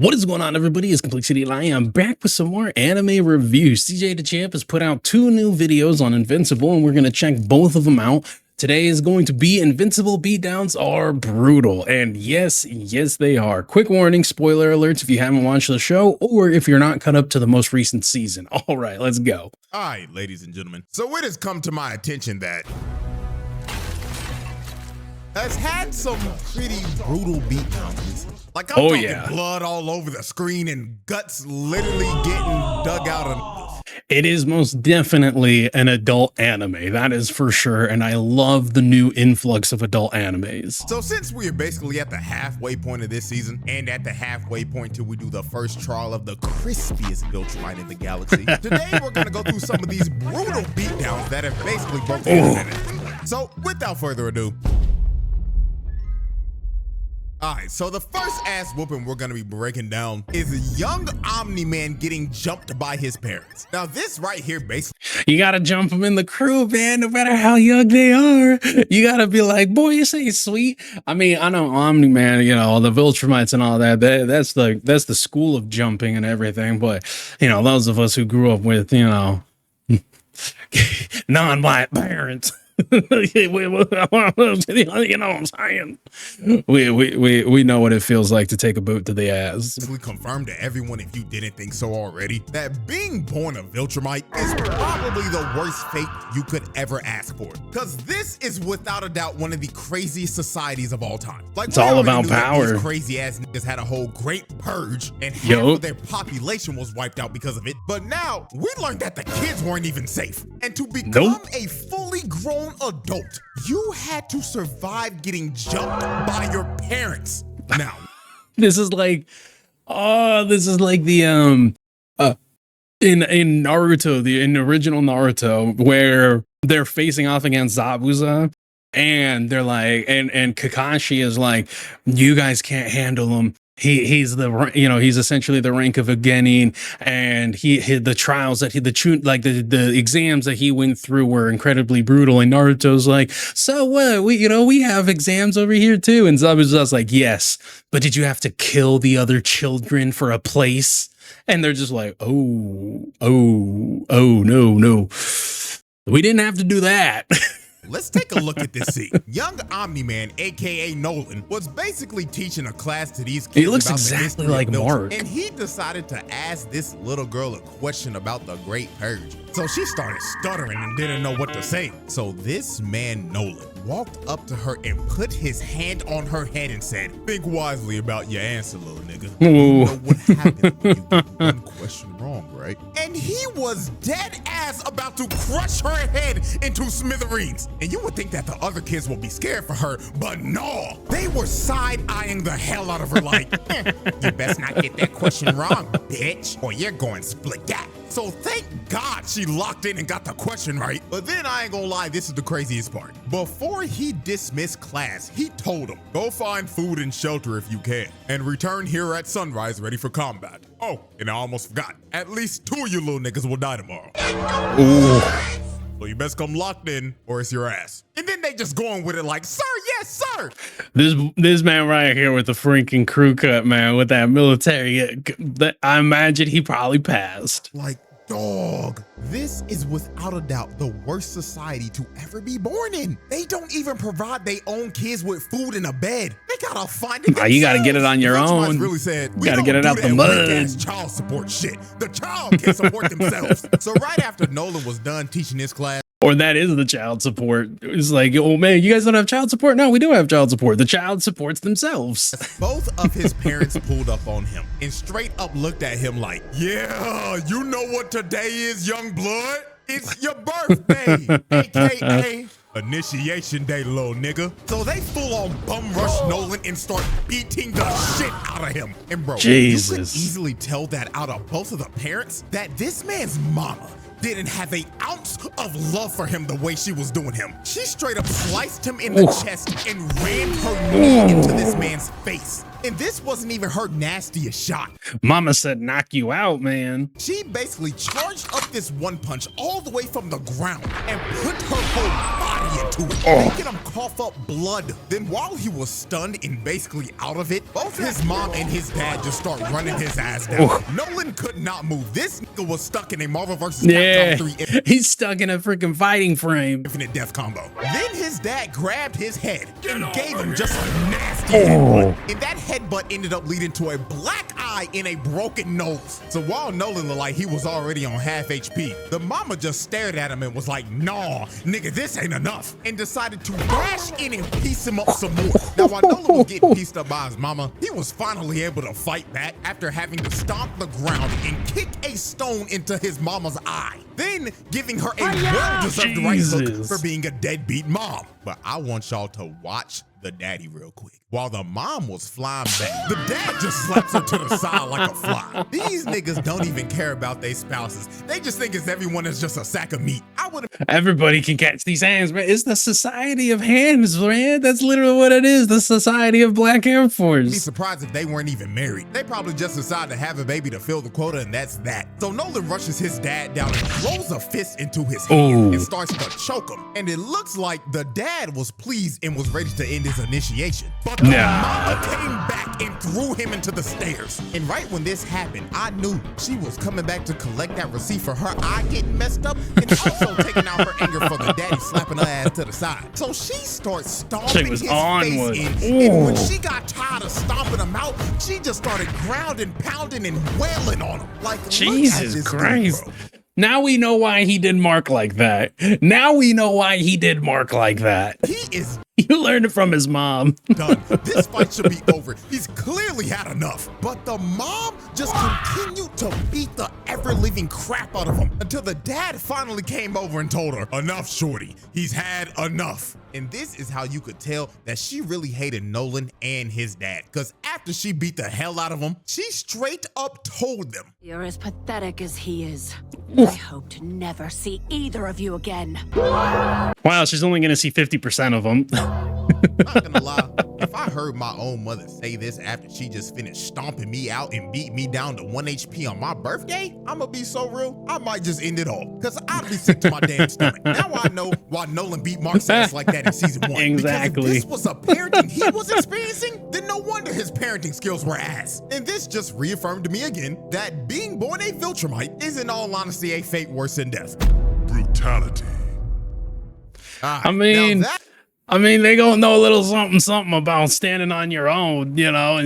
What is going on, everybody? It's Complexity and I am back with some more anime reviews. DaChamp has put out 2 new videos on Invincible, and we're going to check both of them out. Today is going to be Invincible Beatdowns are brutal, and yes, they are. Quick warning, spoiler alerts if you haven't watched the show, or if you're not caught up to the most recent season. All right, let's go. All right, ladies and gentlemen. So it has come to my attention that has had some pretty brutal beatdowns. Like, I'm talking blood all over the screen and guts literally getting dug out of. It is most definitely an adult anime, that is for sure, and I love the new influx of adult animes. So since we are basically at the halfway point of this season, and at the halfway point till we do the first trial of the crispiest Viltrumite in the galaxy, today we're gonna go through some of these brutal beatdowns that have basically broken the internet. So without further ado, all right, so the first ass whooping we're gonna be breaking down is a young Omni-Man getting jumped by his parents. Now this right here basically— you gotta jump them in the crew, man, no matter how young they are. You gotta be like, boy, you say sweet. I mean, I know Omni-Man, you know, the Viltrumites and all that, that's the school of jumping and everything. But, you know, those of us who grew up with, you know, non-white parents, you know what I'm saying? We know what it feels like to take a boot to the ass. We confirmed to everyone, if you didn't think so already, that being born a Viltrumite is probably the worst fate you could ever ask for. Because this is without a doubt one of the craziest societies of all time. Like, it's all about power. These crazy ass niggas had a whole great purge and half of their population was wiped out because of it. But now we learned that the kids weren't even safe. And to become a fully grown adult, you had to survive getting jumped by your parents. Now, this is like the in Naruto, in the original Naruto, where they're facing off against Zabuza, and they're like, and Kakashi is like, you guys can't handle him. He's essentially the rank of a genin, and the trials that the exams that he went through were incredibly brutal. And Naruto's like, so what? We have exams over here too. And Zabuza's like, yes, but did you have to kill the other children for a place? And they're just like, oh, no, we didn't have to do that. Let's take a look at this scene. Young Omni-Man, aka Nolan, was basically teaching a class to these kids. He looks exactly like Mark. And he decided to ask this little girl a question about the Great Purge. So she started stuttering and didn't know what to say. So this man, Nolan, walked up to her and put his hand on her head and said, think wisely about your answer, little nigga. You know what happened when you get one question wrong, right? And he was dead ass about to crush her head into smithereens. And you would think that the other kids would be scared for her, but no, they were side-eyeing the hell out of her like, you best not get that question wrong, bitch, or you're going split that. So thank God she locked in and got the question right. But then I ain't gonna lie, this is the craziest part. Before he dismissed class, he told them, go find food and shelter if you can, and return here at sunrise ready for combat. Oh, and I almost forgot, at least 2 of you little niggas will die tomorrow. Ooh. So you best come locked in or it's your ass. And then they just going with it like, sir, yes, sir. This man right here with the freaking crew cut, man, with that military, I imagine he probably passed. Like, dog, this is without a doubt the worst society to ever be born in. They don't even provide their own kids with food and a bed. They gotta find it themselves. You gotta get it on your own. Really said, you gotta get it out the mud. Child support shit. The child can support themselves. So right after Nolan was done teaching this class, or that is the child support. It's like, oh man, you guys don't have child support? No, we do have child support. The child supports themselves. Both of his parents pulled up on him and straight up looked at him like, yeah, you know what today is, young blood? It's your birthday, aka initiation day, little nigga. So they full on bum rush Nolan and start beating the shit out of him. And bro, Jesus, you could easily tell that out of both of the parents that this man's mama didn't have an ounce of love for him the way she was doing him. She straight up sliced him in the chest and rammed her knee into this man's face. And this wasn't even her nastiest shot. Mama said knock you out, man. She basically charged up this one punch all the way from the ground and put her whole body into it, making him cough up blood. Then while he was stunned and basically out of it, both his mom and his dad just start running his ass down. Nolan could not move. This nigga was stuck in a Marvel vs. Capcom 3 he's stuck in a freaking fighting frame. Infinite Death combo. Then his dad grabbed his head and gave him just a nasty headbutt. And that headbutt ended up leading to a black eye and a broken nose. So while Nolan looked like he was already on half HP, the mama just stared at him and was like, nah, nigga, this ain't enough. And decided to dash in and piece him up some more. Now while Nolan was getting pieced up by his mama, he was finally able to fight back after having to stomp the ground and kick a stone into his mama's eye. Then giving her a well-deserved right hook for being a deadbeat mom. But I want y'all to watch the daddy real quick. While the mom was flying back, the dad just slaps her to the side like a fly. These niggas don't even care about their spouses. They just think everyone is just a sack of meat. Everybody can catch these hands, man. It's the society of hands, man. That's literally what it is. The society of Black Air Force. Be surprised if they weren't even married. They probably just decided to have a baby to fill the quota, and that's that. So Nolan rushes his dad down and throws a fist into his hand and starts to choke him. And it looks like the dad was pleased and was ready to end his initiation. But the mama came back and threw him into the stairs. And right when this happened, I knew she was coming back to collect that receipt for her eye getting messed up and also taking out her anger for the daddy slapping her ass to the side. So she starts stomping his face in. And when she got tired of stomping him out, she just started grounding, pounding, and wailing on him. Like, Jesus Christ. Now we know why he did Mark like that. Now we know why he did Mark like that. You learned it from his mom. Done. This fight should be over. He's clearly had enough. But the mom just continued to beat the ever-living crap out of him until the dad finally came over and told her, enough, shorty. He's had enough. And this is how you could tell that she really hated Nolan and his dad. Because after she beat the hell out of him, she straight up told them, "You're as pathetic as he is. I hope to never see either of you again." Wow, she's only going to see 50% of them. Not gonna lie, if I heard my own mother say this after she just finished stomping me out and beat me down to 1 HP on my birthday, I'ma be so real, I might just end it all. Because I'd be sick to my damn stomach. Now I know why Nolan beat Mark's ass like that in season 1. Exactly. Because if this was a parenting he was experiencing, then no wonder his parenting skills were ass. And this just reaffirmed to me again that being born a Viltrumite is in all honesty a fate worse than death. Brutality. I mean, they gonna know a little something about standing on your own, you know,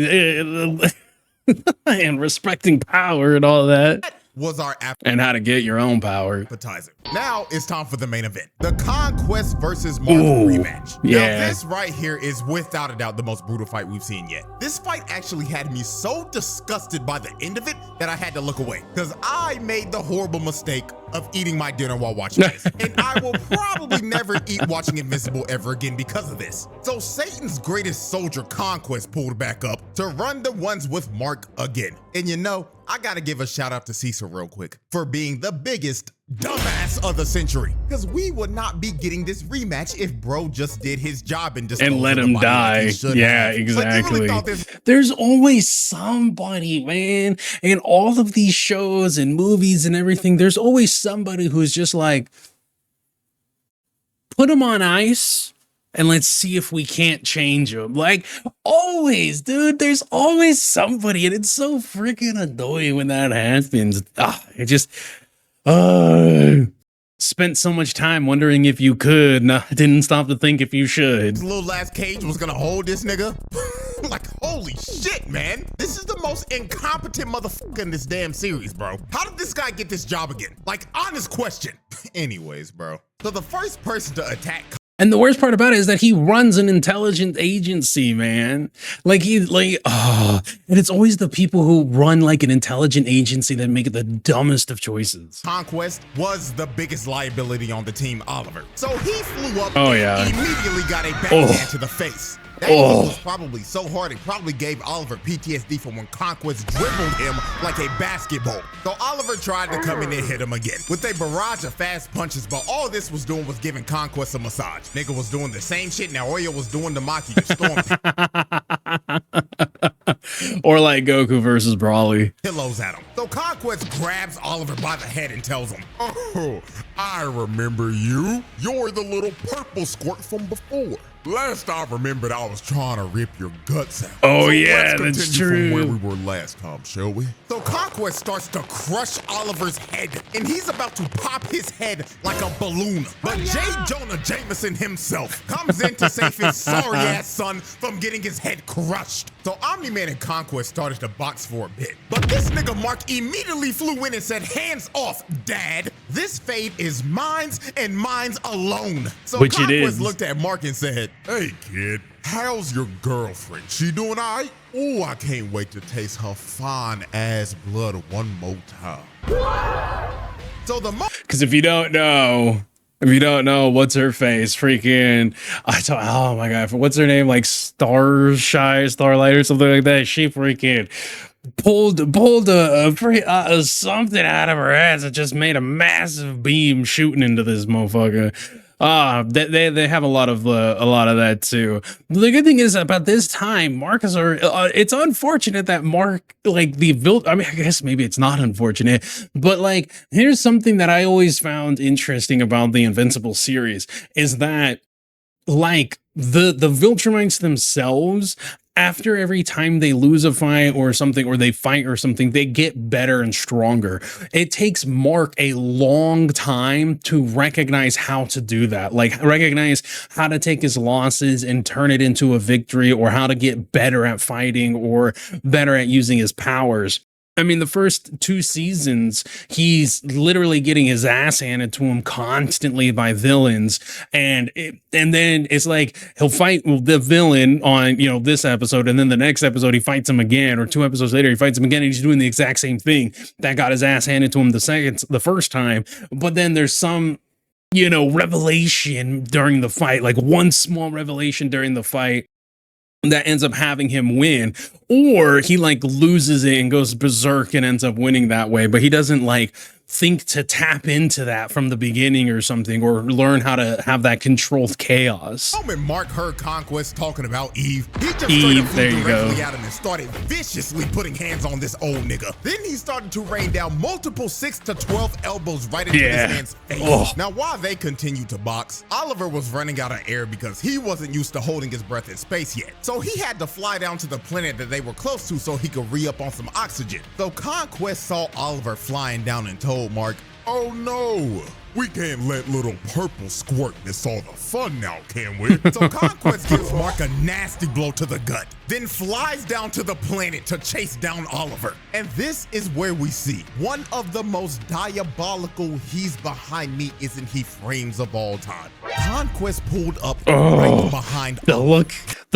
and respecting power and all that. Was our and how to get your own power. Appetizer. Now it's time for the main event. The Conquest versus Marvel rematch. Yeah. Now this right here is without a doubt the most brutal fight we've seen yet. This fight actually had me so disgusted by the end of it that I had to look away. Because I made the horrible mistake of eating my dinner while watching this. And I will probably never eat watching Invincible ever again because of this. So Satan's greatest soldier Conquest pulled back up to run the ones with Mark again. And you know, I gotta give a shout out to Cecil real quick for being the biggest dumbass of the century. Because we would not be getting this rematch if bro just did his job and let him die. Like yeah, exactly. There's always somebody, man. In all of these shows and movies and everything, there's always somebody who's just like, put him on ice and let's see if we can't change him. Like, always, dude, there's always somebody, and it's so freaking annoying when that happens. It just, spent so much time wondering if you could. No, didn't stop to think if you should. This little last cage was gonna hold this nigga. Like, holy shit, man. This is the most incompetent motherfucker in this damn series, bro. How did this guy get this job again? Like, honest question. Anyways, bro. So the first person to attack. And the worst part about it is that he runs an intelligence agency, man. And it's always the people who run like an intelligent agency that make the dumbest of choices. Conquest was the biggest liability on the team, Oliver. So he flew up and immediately got a backhand to the face. That was probably so hard it probably gave Oliver PTSD from when Conquest dribbled him like a basketball. So Oliver tried to come in and hit him again with a barrage of fast punches, but all this was doing was giving Conquest a massage. Nigga was doing the same shit Naoya was doing to Maki, just throwing Or like Goku versus Brawly. Pillows at him. So Conquest grabs Oliver by the head and tells him, "Oh, I remember you. You're the little purple squirt from before. Last I remembered, I was trying to rip your guts out." Oh, So yeah, let's that's continue true. from where we were last time, shall we? So Conquest starts to crush Oliver's head, and he's about to pop his head like a balloon. But J. Jonah Jameson himself comes in to save his sorry-ass son from getting his head crushed. So Omni-Man and Conquest started to box for a bit. But this nigga Mark immediately flew in and said, "Hands off, Dad. This fade is mine's and mine's alone." So Which it Conquest is. looked at Mark and said, "Hey, kid, how's your girlfriend? She doing all right? Oh, I can't wait to taste her fine ass blood one more time." So the Because if you don't know, what's her face? Freaking, oh my god, what's her name? Like Starlight or something like that. She freaking pulled something out of her ass that just made a massive beam shooting into this motherfucker. They have a lot of that too. The good thing is about this time, Marcus it's unfortunate that Mark, like I guess maybe it's not unfortunate, but like here's something that I always found interesting about the Invincible series is that like the Viltrumites themselves, after every time they lose a fight or something, or they fight or something, they get better and stronger. It takes Mark a long time to recognize how to do that, like recognize how to take his losses and turn it into a victory, or how to get better at fighting or better at using his powers. I mean, the first 2 seasons, he's literally getting his ass handed to him constantly by villains. And then it's like he'll fight the villain on, this episode. And then the next episode, he fights him again, or 2 episodes later, he fights him again. And he's doing the exact same thing that got his ass handed to him the first time. But then there's some, revelation during the fight, like one small revelation during the fight that ends up having him win, or he like loses it and goes berserk and ends up winning that way, but he doesn't like think to tap into that from the beginning or something, or learn how to have that controlled chaos. The moment Mark heard Conquest talking about Eve, he just Eve, straight up flew there you directly go. at him and started viciously putting hands on this old nigga. Then he started to rain down multiple 6 to 12 elbows right into Yeah. this man's face. Oh. Now, while they continued to box, Oliver was running out of air because he wasn't used to holding his breath in space yet. So he had to fly down to the planet that they were close to so he could re-up on some oxygen. So Conquest saw Oliver flying down and told Mark, "Oh no, we can't let little purple squirt miss all the fun now, can we?" So Conquest gives Mark a nasty blow to the gut, then flies down to the planet to chase down Oliver. And this is where we see one of the most diabolical "he's behind me, isn't he" frames of all time. Conquest pulled up right behind The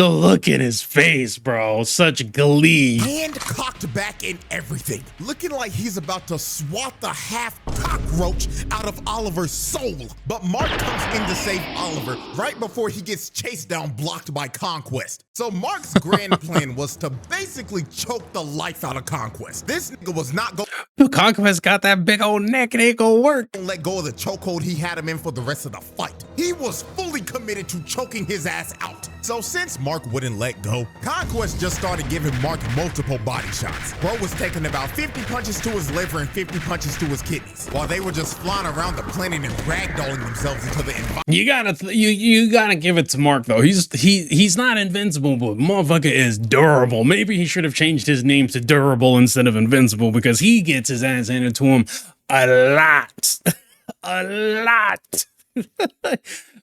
look in his face, bro. Such glee. hand cocked back and everything, looking like he's about to swat the half cockroach out of Oliver's soul. But Mark comes in to save Oliver right before he gets chased down, blocked by Conquest. So Mark's grand plan was to basically choke the life out of Conquest. This nigga was not going Conquest got that big old neck, and it ain't gonna work. to let go of the chokehold he had him in for the rest of the fight. He was fully committed to choking his ass out. So since Mark wouldn't let go, Conquest just started giving Mark multiple body shots. Bro was taking about 50 punches to his liver and 50 punches to his kidneys, while they were just flying around the planet and ragdolling themselves into the environment. You gotta give it to Mark though. He's not invincible, but motherfucker is durable. Maybe he should have changed his name to Durable instead of Invincible, because he gets his ass handed to him a lot. A lot.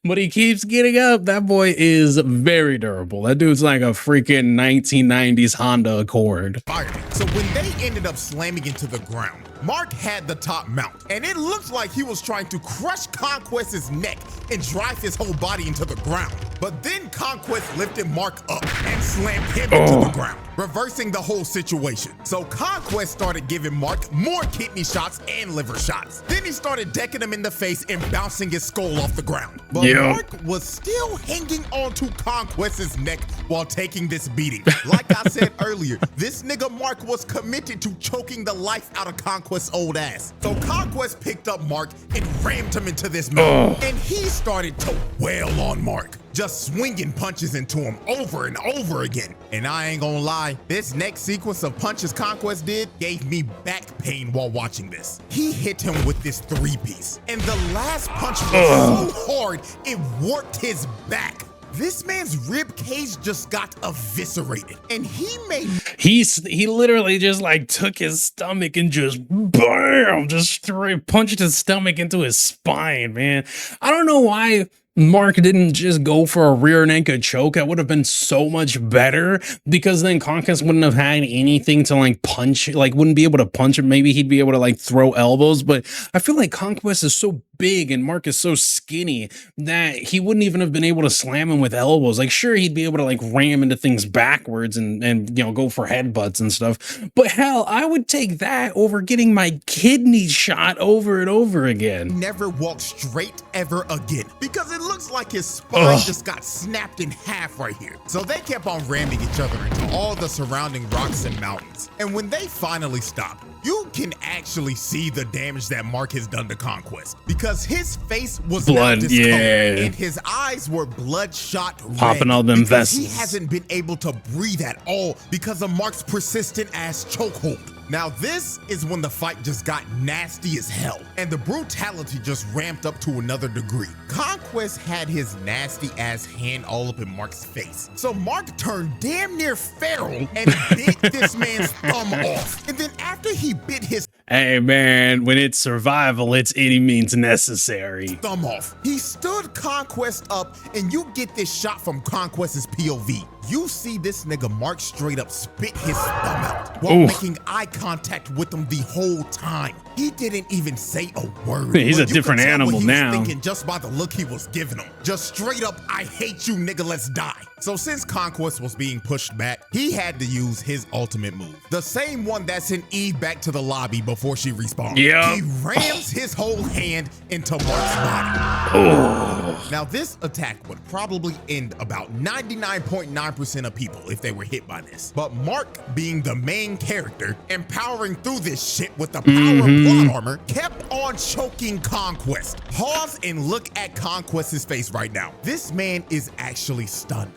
But he keeps getting up. That boy is very durable. That dude's like a freaking 1990s Honda Accord. So when they ended up slamming into the ground, Mark had the top mount, and it looked like he was trying to crush Conquest's neck and drive his whole body into the ground. But then Conquest lifted Mark up and slammed him into the ground, reversing the whole situation. So Conquest started giving Mark more kidney shots and liver shots. Then he started decking him in the face and bouncing his skull off the ground. But Mark was still hanging onto Conquest's neck while taking this beating. Like I said earlier, this nigga Mark was committed to choking the life out of Conquest's old ass. So Conquest picked up Mark and rammed him into this mountain. And he started to wail on Mark. just swinging punches into him over and over again. And I ain't gonna lie, this next sequence of punches Conquest did gave me back pain while watching this. He hit him with this 3-piece, and the last punch was so hard it warped his back. This man's rib cage just got eviscerated, and he literally just like took his stomach and just bam, just straight punched his stomach into his spine, man. I don't know why Mark didn't just go for a rear naked choke. That would have been so much better, because then Conquest wouldn't have had anything to like punch, like wouldn't be able to punch him. Maybe he'd be able to like throw elbows, but I feel like Conquest is so big and Mark is so skinny that he wouldn't even have been able to slam him with elbows. Like, sure, he'd be able to like ram into things backwards and you know, go for headbutts and stuff, but hell, I would take that over getting my kidney shot over and over again. never walk straight ever again, because it looks like his spine just got snapped in half right here. So they kept on ramming each other into all the surrounding rocks and mountains. And when they finally stopped, you can actually see the damage that Mark has done to Conquest, because his face was blood, now discolored, yeah, and his eyes were bloodshot red, popping all them vessels. he hasn't been able to breathe at all because of Mark's persistent ass chokehold. Now this is when the fight just got nasty as hell, and the brutality just ramped up to another degree. Conquest had his nasty ass hand all up in Mark's face, so Mark turned damn near feral and bit this man's thumb off. And then after he bit his Hey man, when it's survival, it's any means necessary. thumb off, he stood Conquest up, and you get this shot from Conquest's POV. You see this nigga Mark straight up spit his thumb out while making eye contact with him the whole time. He didn't even say a word. He's a different animal now. Thinking just by the look he was giving him. Just straight up, I hate you, nigga, let's die. So since Conquest was being pushed back, he had to use his ultimate move. The same one that sent Eve back to the lobby before she respawned. Yep. He rams his whole hand into Mark's body. Now this attack would probably end about 99.9% of people if they were hit by this. But Mark, being the main character, empowering through this shit with the power of plot armor, kept on choking Conquest. Pause and look at Conquest's face right now. This man is actually stunned.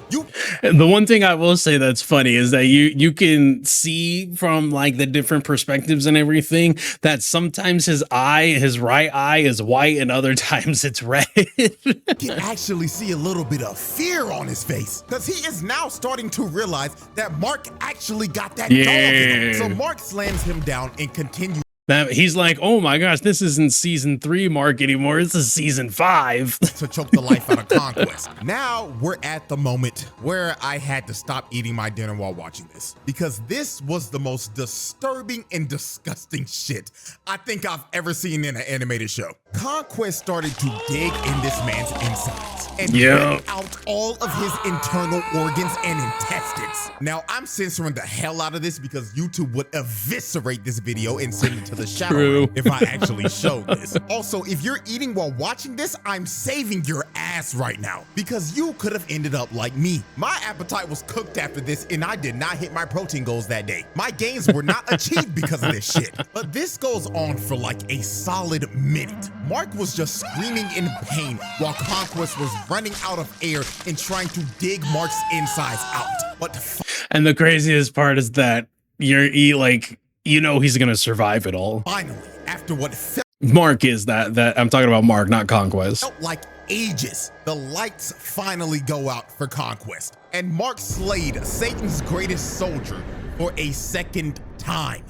The one thing I will say that's funny is that you can see from like the different perspectives and everything that sometimes his right eye is white and other times it's red. You can actually see a little bit of fear on his face, because he is now starting to realize that Mark actually got that dog in him. So Mark slams him down and continues. That he's like, oh my gosh, this isn't season 3 Mark anymore. This is season 5. To choke the life out of Conquest. Now we're at the moment where I had to stop eating my dinner while watching this, because this was the most disturbing and disgusting shit I think I've ever seen in an animated show. Conquest started to dig in this man's insides and rip out all of his internal organs and intestines. Now I'm censoring the hell out of this because YouTube would eviscerate this video and send it to the shadow if I actually showed this. Also, if you're eating while watching this, I'm saving your ass right now, because you could have ended up like me. My appetite was cooked after this, and I did not hit my protein goals that day. My gains were not achieved because of this shit. But this goes on for like a solid minute. Mark was just screaming in pain while Conquest was running out of air and trying to dig Mark's insides out. But and the craziest part is that you know he's gonna survive it all. Finally, after what felt Mark is that I'm talking about Mark, not Conquest. like ages, the lights finally go out for Conquest, and Mark slayed Satan's greatest soldier for a second time.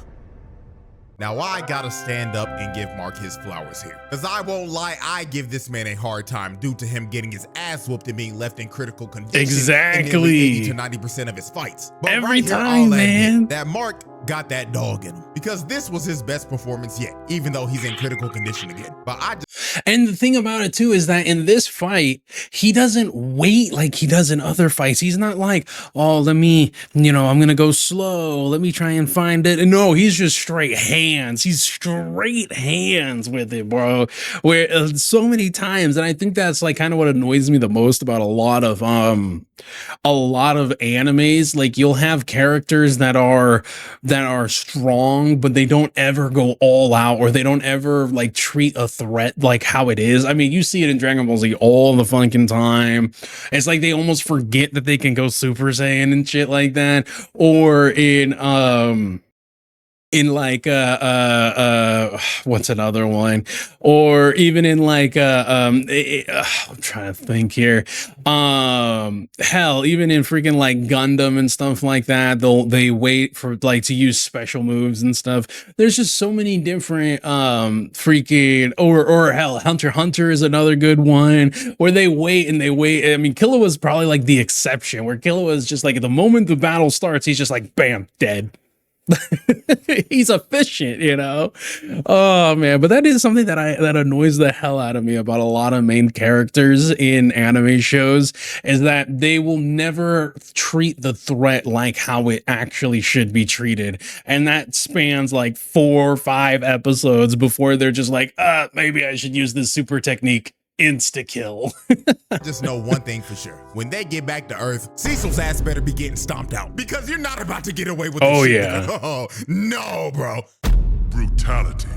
Now I gotta stand up and give Mark his flowers here, because I won't lie, I give this man a hard time due to him getting his ass whooped and being left in critical condition. Exactly. In 80 to 90% of his fights. But every right here, time, man. that Mark got that dog in him, because this was his best performance yet, even though he's in critical condition again. But and the thing about it too is that in this fight, he doesn't wait like he does in other fights. He's not like, oh, let me, I'm gonna go slow. Let me try and find it. And no, he's just straight hands. He's straight hands with it, bro. Where so many times, and I think that's like kind of what annoys me the most about a lot of animes. Like you'll have characters that are that are strong, but they don't ever go all out, or they don't ever like treat a threat like how it is. I mean, you see it in Dragon Ball Z all the fucking time. It's like they almost forget that they can go Super Saiyan and shit like that. Or in like what's another one, or even in like I'm trying to think here, hell, even in freaking like Gundam and stuff like that, they wait for like to use special moves and stuff. There's just so many different freaking, or hell, Hunter x Hunter is another good one where they wait and they wait. I mean, Killua was probably like the exception, where Killua is just like at the moment the battle starts, he's just like bam, dead. He's efficient, you know. Oh man, but that is something that annoys the hell out of me about a lot of main characters in anime shows, is that they will never treat the threat like how it actually should be treated, and that spans like 4 or 5 episodes before they're just like, maybe I should use this super technique. Insta kill. Just know one thing for sure. When they get back to Earth, Cecil's ass better be getting stomped out, because you're not about to get away with this shit. Yeah. Oh, no, bro. Brutality.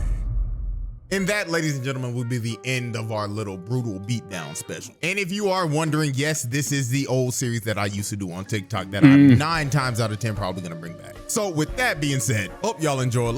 And that, ladies and gentlemen, will be the end of our little brutal beatdown special. And if you are wondering, yes, this is the old series that I used to do on TikTok that I'm 9 times out of 10 probably gonna bring back. So with that being said, hope y'all enjoy.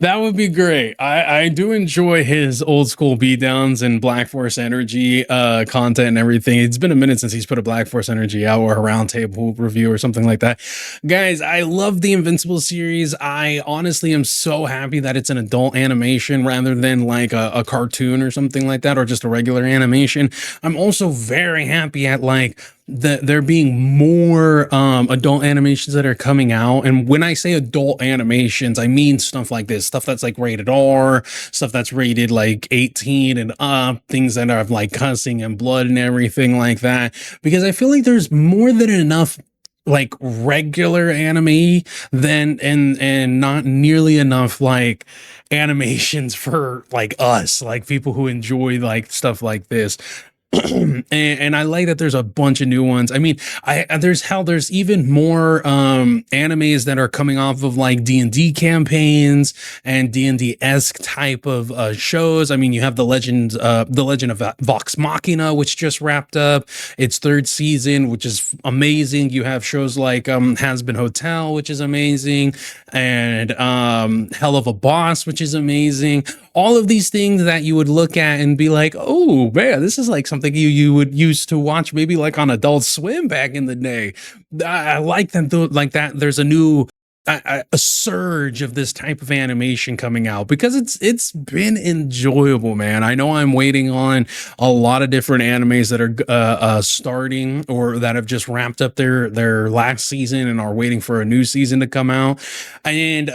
That would be great. I do enjoy his old school beatdowns and Black Force Energy content and everything. It's been a minute since he's put a Black Force Energy out, or a roundtable review or something like that. Guys, I love the Invincible series. I honestly am so happy that it's an adult animation rather than like a cartoon or something like that, or just a regular animation. I'm also very happy at like there being more adult animations that are coming out. And when I say adult animations, I mean stuff like this, stuff that's like rated R, stuff that's rated like 18 and up, things that are like cussing and blood and everything like that, because I feel like there's more than enough like regular anime and not nearly enough like animations for like us, like people who enjoy like stuff like this. and I like that there's a bunch of new ones. I mean, there's even more animes that are coming off of like D&D campaigns and D&D-esque type of shows. I mean, you have the Legend of Vox Machina, which just wrapped up its 3rd season, which is amazing. You have shows like Has Been Hotel, which is amazing, and Hell of a Boss, which is amazing. All of these things that you would look at and be like, oh man, this is like something you would used to watch maybe like on Adult Swim back in the day. I like that, like that there's a new a surge of this type of animation coming out, because it's been enjoyable, man. I know I'm waiting on a lot of different animes that are starting or that have just wrapped up their last season and are waiting for a new season to come out. And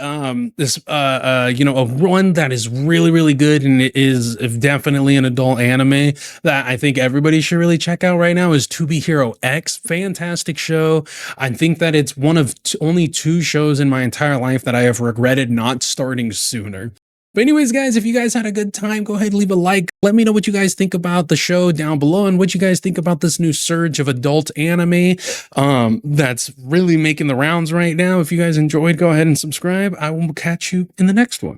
this one that is really good, and it is definitely an adult anime that I think everybody should really check out right now, is To Be Hero X. Fantastic show. I think that it's one of only 2 shows in my entire life that I have regretted not starting sooner. But anyways, guys, if you guys had a good time, go ahead and leave a like. Let me know what you guys think about the show down below, and what you guys think about this new surge of adult anime that's really making the rounds right now. If you guys enjoyed, go ahead and subscribe. I will catch you in the next one.